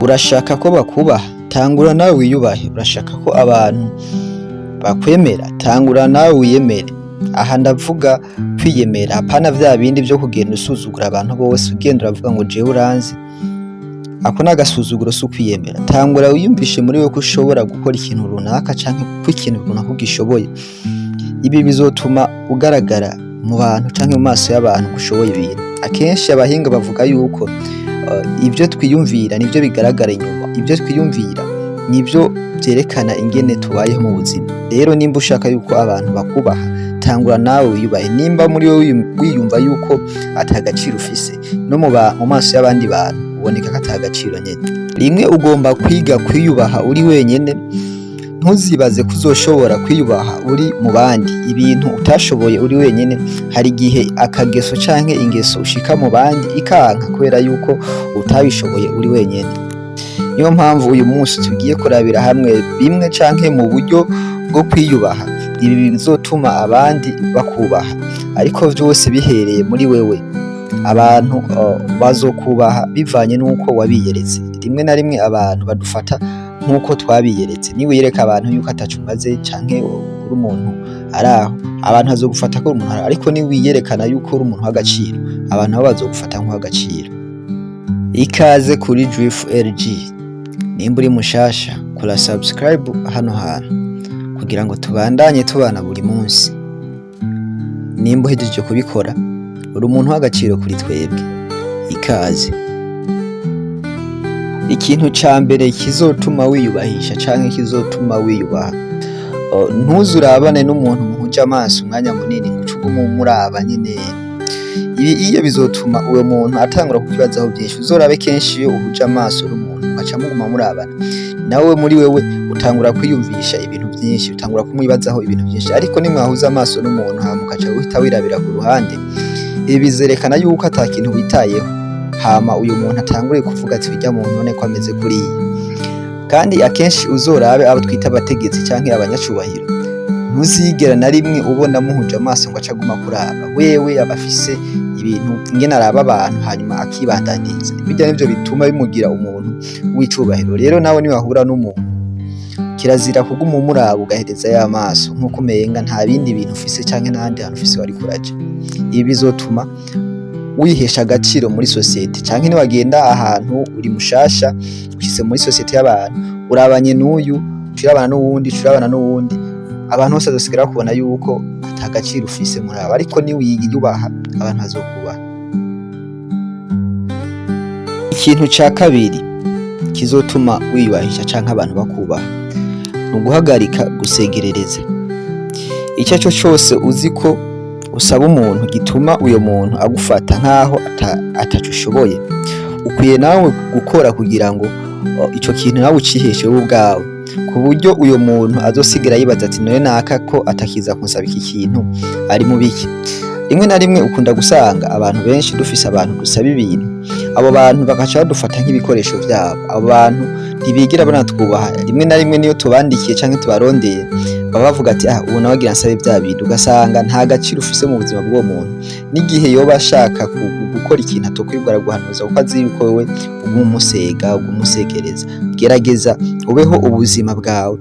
Urashaka ko bakubaha? Tangura nawe wiyubahe. Urashaka ko abantu bakwemera? Tangura nawe wiyemere. Aha ndavuga kwiyemera, hapana vya bindi vyo kugenda usuzugura abantu bose, ugenda uravuga ngo jewe uranzi. Ako n'agasuzuguro si ukwiyemera. Tangura wiyumvishe muri wewe ko ushobora gukora ikintu runaka canke ko ikintu runaka ugishoboye. Ibi bizotuma ugaragara mu bantu canke mu maso y'abantu ko ushoboye ibintu. Akenshi abahinga bavuga yuko ivyo twiyumvira nivyo bigaragara inyuma. Ivyo twiyumvira nivyo vyerekana ingene tubayeho mu buzima. Rero nimba ushaka yuko abantu bakubaha, tangura nawe wiyubahe. Nimba muri wewe wiyumva yuko atagaciro ufise, no mu maso y'abandi bantu uboneka ko atagaciro nyene. Rimwe ugomba kwiga kwiyubaha uri wenyene. Ntuzibaze ko uzoshobora kwiyubaha uri mu bandi. Ibintu utashoboye uri wenyene, hari igihe akageso canke ingeso ushika mu bandi ikanka kubera yuko utabishoboye uri wenyene. Niyo mpamvu uyu munsi tugiye kurabira hamwe bimwe canke mu buryo bwo kwiyubaha. Ibi bizotuma abandi bakubaha, ariko vyose bihereye muri wewe. Abantu bazokubaha bivanye n'uko wabiyeretse. Rimwe na rimwe abantu badufata nk'uko twabiyeretse. Niwiyereka abantu yuko ataco umaze canke uri umuntu araho, abantu bazogufata ko uri umuntu araho. Ariko niwiyerekana yuko uri umuntu w'agaciro, abantu nabo bazogufata nk'uw'agaciro. Ikaze kuri Juifu LG. Nimba uri mushasha, kora subscribe hano hantu kugira ngo tubandanye tubana buri munsi. Nimba uhejeje kubikora, uri umuntu w'agaciro kuri twebwe. Ikaze. Ikintu ca mbere kizotuma wiyubahisha canke kizotuma wiyubaha, ntuzurabane n'umuntu muhuje amaso umwanya munini ngo ucugume umuraba nyene. Iyo bizotuma uwo muntu atangura kukibazaho byinshi. Uzorabe kenshi iyo uhuje amaso n'umuntu ugaca muguma murabana, nawe muri wewe utangura kwiyumvisha ibintu byinshi, utangura kumwibazaho ibintu byinshi. Ariko nimwahuza amaso n'umuntu hama ugaca uhita wirabira ku ruhande, ibi bizerekana yuko ata kintu witayeho. Hama uyu muntu atangure kuvuga ati bijya muntu none ko ameze kuriya. Kandi akenshi uzorabe abo twita abategetsi canke abanyacubahiro, ntuzigera na rimwe ubona muhuje amaso ngo acaguma kuraba. Wewe abafise ibintu ingene araba abantu hanyuma akibandaniza. Bijya nivyo bituma bimugira umuntu w'icubahiro. Rero nawe niwahura n'umuntu, kirazira kuguma umuraba ugahereza y'amaso nk'uko umenga nta bindi bintu ufise canke n'ahandi hantu ufise wari kuraja. Ibi bizotuma wihesha agaciro muri sosiyete. Canke niwagenda ahantu uri mushasha ushitse muri sosiyete y'abantu, urabanye n'uyu, urabana n'uwundi, urabana n'uwundi, abantu bose bazosigara kubona yuko atagaciro ufise muri abo. Ariko niwiyubaha, abantu bazokubaha. Ikintu ca kabiri kizotuma wiyubahisha canke abantu bakubaha, nuguhagarika gusegerereza. Icyo cyo cyose uzi ko usaba umuntu gituma uyo muntu agufata nkaho ataco ushoboye, ukwiye nawe gukora kugira ngo ico kintu nawe uciheshe wowe ubwawe, ku buryo uyo muntu azosigara yibaza ati none naka ko atakiza kunsaba iki kintu ari mu biki. Rimwe na rimwe ukunda gusanga abantu benshi dufise abantu dusaba ibintu, abo bantu bagaca badufata nk'ibikoresho vyabo. Abo bantu ntibigira banatwubaha. Rimwe na rimwe niyo tubandikiye canke tubarondeye, baba bavuga ati ubu nawe agira nsabe vya bintu, ugasanga nta gaciro ufise mu buzima bw'uwo muntu. N'igihe yoba ashaka gukora ikintu atokwibwira guhanuza, kuko azi yuko wewe umusega umusegereza. Gerageza ubeho ubuzima bwawe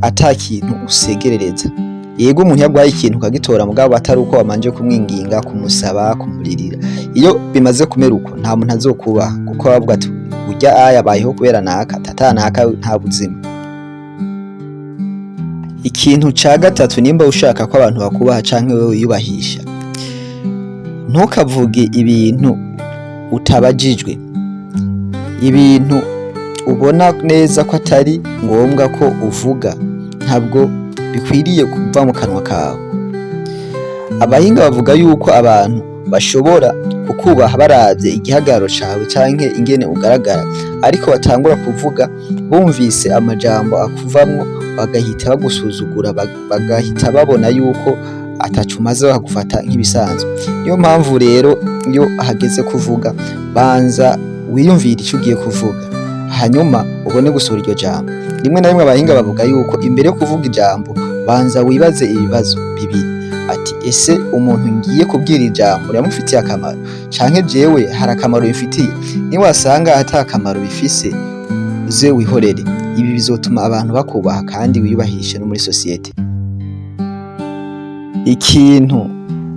ata kintu usegerereza. Yego umuntu yagwaye ikintu ukagitora, mugabo atari uko wamanje kumwinginga, kumusaba, kumuririra. Iyo bimaze kumera uko, nta muntu azokubaha, kuko bavuga ati urya yabayeho kubera naka, tata naka nta buzima. Ikintu ca gatatu, nimba ushaka ko abantu bakubaha canke wewe wiyubahisha, ntukavuge ibintu utabajijwe, ibintu ubona neza ko atari ngombwa ko uvuga. Ntabwo bikwiriye kuva mu kanwa kawe. Abahinga bavuga yuko abantu bashobora kukubaha baravye igihagararo cawe canke ingene ugaragara, ariko batangura kuvuga bumvise amajambo akuvamwo bagahita bagusuzugura, bagahita babona yuko ataco umaze, bakagufata nk'ibisanzwe. Niyo mpamvu rero iyo hageze kuvuga, banza wiyumvire ico ugiye kuvuga, hanyuma ubone gusohora iryo jambo. Rimwe na rimwe abahinga bavuga yuko imbere yo kuvuga ijambo, banza wibaze ibibazo bibiri. Ati ese umuntu ngiye kubwira ijambo riramufitiye akamaro canke jewe hari akamaro bifitiye? Niwasanga ata akamaro bifise, uze wihorere. Ibi bizotuma abantu bakubaha kandi wiyubahishe no muri sosiyete. Ikintu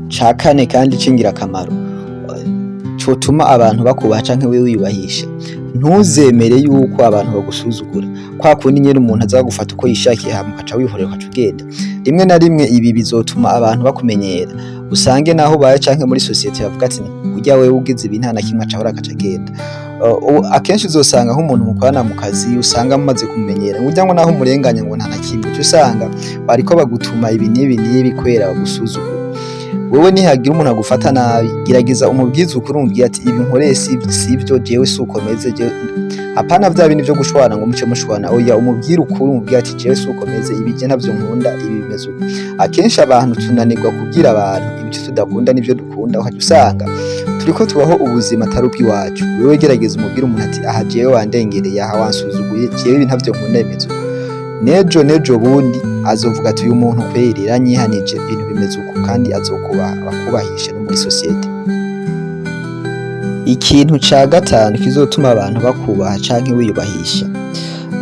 ca kane kandi c'ingirakamaro cotuma abantu bakubaha canke wewe wiyubahisha, ntuzemere yuko abantu bagusuzugura. Kwa kundi nyene umuntu aza gufata uko yishakiye hama ukaca wihorera ukaca ugenda. Rimwe na rimwe ibi bizotuma abantu bakumenyera, usange naho ubaye canke muri sosiyete bavuga ati urya wewe ugize ibi nta na kimwe aca ahora agaca agenda. Akenshi uzosanga nk'umuntu mukorana mu kazi usanga mumaze kumenyera urya ngo naho umurenganya ngo nta na kimwe, uca usanga bariko bagutuma ibi n'ibi kubera bagusuzugura. Wewe nihagira umuntu agufata nabi, gerageza umubwize ukuri, umubwire ati ibi nkoreye sivyo, jewe suko meze, apana vya bindi vyo gushwana ngo muce mushwana. Oya, umubwire ukuri, umubwire ati jewe suko meze, ibi je ntavyo nkunda, ibi bimeze uko. Akenshi abantu tunanirwa kubwira abantu ibyo tudakunda n'ivyo dukunda, ukaca usanga turiko tubaho ubuzima atari ubw'iwacu. Wewe gerageza umubwire umuntu ati aha jewe wandengereye, aha wansuzuguye, jewe ibi ntavyo nkunda, bimeze uko. Nejo bundi azovuga ati uyu muntu kweri yaranyihanije, ibintu bimeze uko, kandi azokubaha, bakubahishe no muri sosiyete. Ikintu ca gatanu kizotuma abantu bakubaha canke wiyubahisha,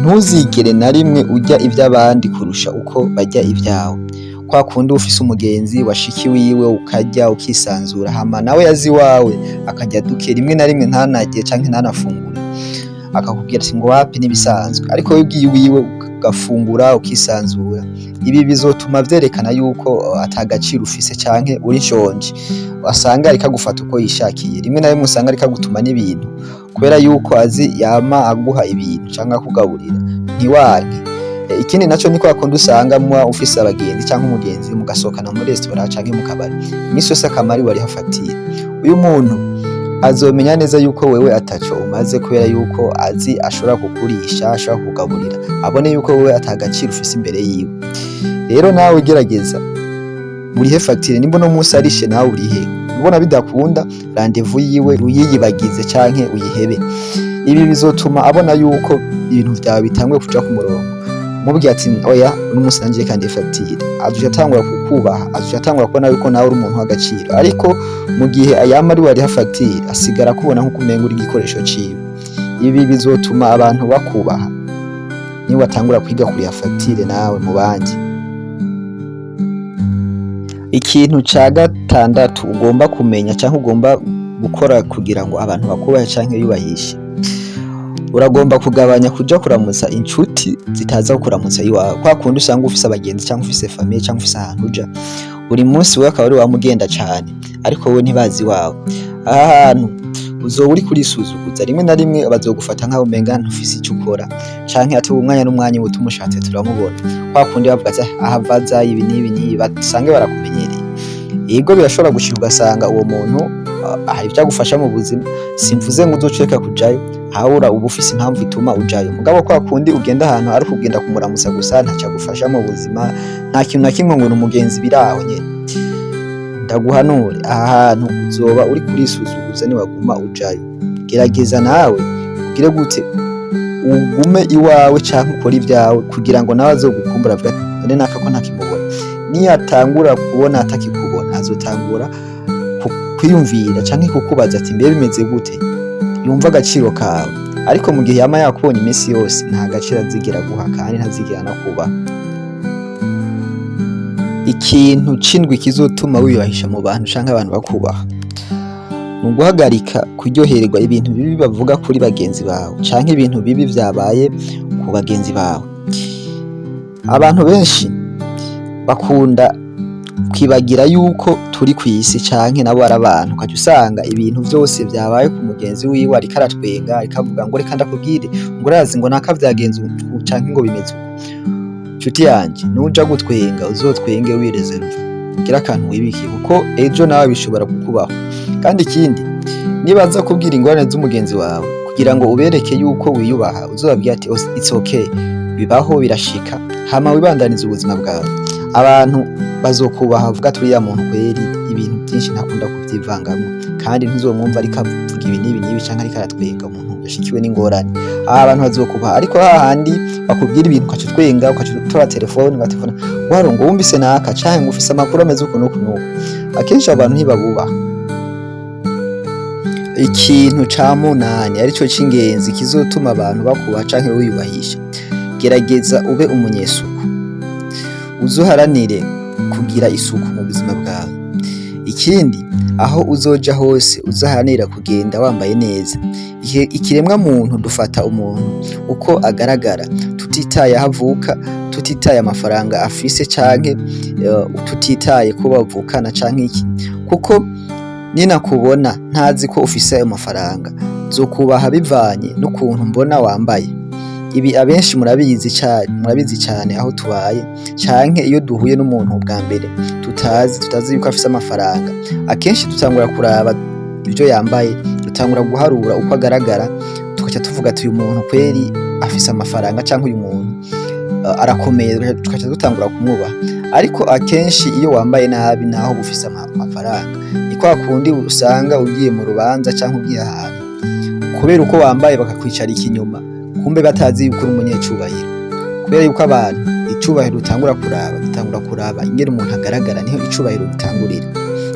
ntuzigere na rimwe urya ivy'abandi kurusha uko barya ivyawe. Kwa kundi ufise umugenzi washiki wiwe ukarya ukisanzura, hama nawe yazi iwawe akarya duke, rimwe na rimwe ntanarye canke ntanafungure, akakubwira ati ngo wapi n'ibisanzwe, ariko wewe ugiye iwiwe ugafungura ukisanzura. Ibi bizotuma vyerekana yuko atagaciro ufise canke uri nshonje, wasanga ariko agufata uko yishakiye. Rimwe na rimwe usanga ariko agutuma n'ibintu kubera yuko azi yama aguha ibintu canke akugaburira ntiwanke. Ikindi naco ni kwa kundi usanga muba ufise abagenzi canke umugenzi mugasohokana muri restaurant canke mu kabari, imisi yose akamari wari hafatira. Uyu muntu azomenya neza yuko wewe ataco umaze kubera yuko azi ashobora kukurisha, ashobora kukugaburira, abone yuko wewe atagaciro ufise imbere yiwe. Rero nawe gerageza urihe facture, nimba no musi arishe nawe urihe, ubona bidakunda rendezvous yiwe uyiyibagize canke uyihebe. Ibi bizotuma abona yuko ibintu vyawe bitangwe kuja ku murongo. Mubwiye ati oya n'umusi nanje kandi facture, azuja atangura kukubaha, azuja atangura kubona yuko nawe uri umuntu w'agaciro. Ariko mu gihe ayama ari wariha facture, asigara kubona nko kumenga uri igikoresho ciwe. Ibi bizotuma abantu bakubaha ni watangura kwiga kuriha facture nawe mu bandi. Ikintu ca gatandatu ugomba kumenya canke ugomba gukora kugira ngo abantu bakubahe canke yubahishe, uragomba kugabanya kuja kuramutsa inshuti zitaza kuramutsa iwawe. Kwa kundi usanga ufise abagenzi canke ufise famille canke ufise ahantu uja, buri munsi wewe akaba ari wamugenda cane, ariko wewe ntibazi iwawe. Aha hantu uzoba uri kurisuzuguza, rimwe na rimwe bazogufata nkaho umenga ntufise ico ukora, canke ati umwanya n'umwanya ubu tumushatse turamubona. Kwa kundi bavuga ati ahavaza ibi n'ibi, basange barakumenyereye. Yego birashobora gushira ugasanga uwo muntu hari ivyo agufasha mu buzima, simvuze ngo uzoceka kujayo, ahura uba ufise impamvu ituma ujayo. Mugabo kwa kundi ugenda ahantu ari kugenda kumuramutsa gusa, ntaco agufasha mu buzima, nta kintu na kimwe ngo n'umugenzi biraho nyene, ndaguhanure aha hantu uzoba uri kurisuzuguza niwaguma ujayo. Gerageza nawe ugire gute, ugume iwawe canke ukora ivyawe kugira ngo nawe azogukumbura avuga ati none naka ko ntakimubona. Niyatangura kubona atakikubona, azotangura kwiyumvira canke kukubaza ati mbe bimeze gute, yumva agaciro kawe. Ariko mu gihe yama yakubonye imisi yose, nta gaciro azigera guha kandi ntazigera nakubaha. Ikintu c'indwi kizotuma wiyubahisha mu bantu canke abantu bakubaha, ni uguhagarika kuryohererwa ibintu bibi bavuga kuri bagenzi bawe canke ibintu bibi vyabaye ku bagenzi bawe. Abantu benshi bakunda kwibagira yuko turi kw'isi canke nabo ari abantu, ukaca usanga ibintu vyose vyabaye ku mugenzi wiwe ariko aratwenga, ariko avuga ngo reka ndakubwire ngo urazi ngo naka vyagenze uku canke ngo bimeze uko. Nshuti yanje, nuja gutwenga uzotwenge wirezeruva, gira akantu wibikiye kuko ejo nawe bishobora kukubaho. Kandi ikindi, nibaza kubwira ingorane z'umugenzi wawe kugira ngo ubereke yuko wiyubaha, uzobabwira ati it's okay, bibaho birashika, hama wibandaniza ubuzima bwawe. Abantu bazokubaha bavuga ati uriya muntu kweri ibintu byinshi ntakunda kuvyivangamwo, kandi ntuzomwumva ariko avuga ibi n'ibi canke ariko aratwenga umuntu yashikiwe n'ingorane. Abantu bazokubaha, ariko hahandi bakubwira ibintu ukaca utwenga, ukaca utora telefone ugatelefona waro ngo wumvise naka canke ngo ufise amakuru ameze uku n'uku n'uku, akenshi abantu ntibabubaha. ikintu ca munani arico c'ingenzi kizotuma abantu bakubaha canke wiyubahisha, gerageza ube umunyesuku, uzuharanire kugira isuku mu buzima bwawe. Ikindi, aho uzoja hose uzaharanira kugenda wambaye neza. Ikiremwa muntu dufata umuntu uko agaragara, tutitaye aho avuka, tutitaye amafaranga afise canke tutitaye ko bavukana canke iki, kuko ninakubona ntazi ko ufise ayo mafaranga, nzokubaha bivanye n'ukuntu mbona wambaye. Ibi abenshi murabizi cane aho tubaye, canke iyo duhuye n'umuntu bwa mbere tutazi yuko afise amafaranga, akenshi dutangura kuraba ivyo yambaye, dutangura guharura uko agaragara, tugaca tuvuga ati uyu muntu kweri afise amafaranga canke uyu muntu arakomeye, tugaca dutangura kumwubaha. Ariko akenshi iyo wambaye nabi naho ufise amafaranga, ni kwa kundi usanga ugiye mu rubanza canke ugiye ahantu, kubera uko wambaye bakakwicarika inyuma, kumbe batazi yuko uri umunyecubahiro. Kubera yuko abantu icubahiro dutangura kuraba ingene umuntu agaragara, niho icubahiro gitangurira.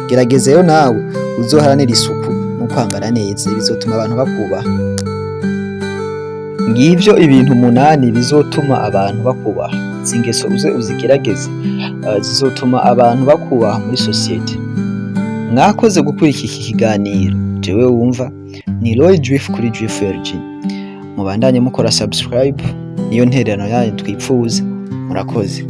Gerageza rero nawe uzoharanire isuku no kwambara neza, bizotuma abantu bakubaha. Ngivyo ibintu 8 bizotuma abantu bakubaha. Izi ngeso uze uzigerageze, zizotuma abantu bakubaha muri sosiyete. Mwakoze gukurikira iki kiganiro. Jewe wumva ni Roy Drift kuri Drift Virgin. Mubandanye mukora subscribe, niyo ntererano yanyu twipfuza. Murakoze.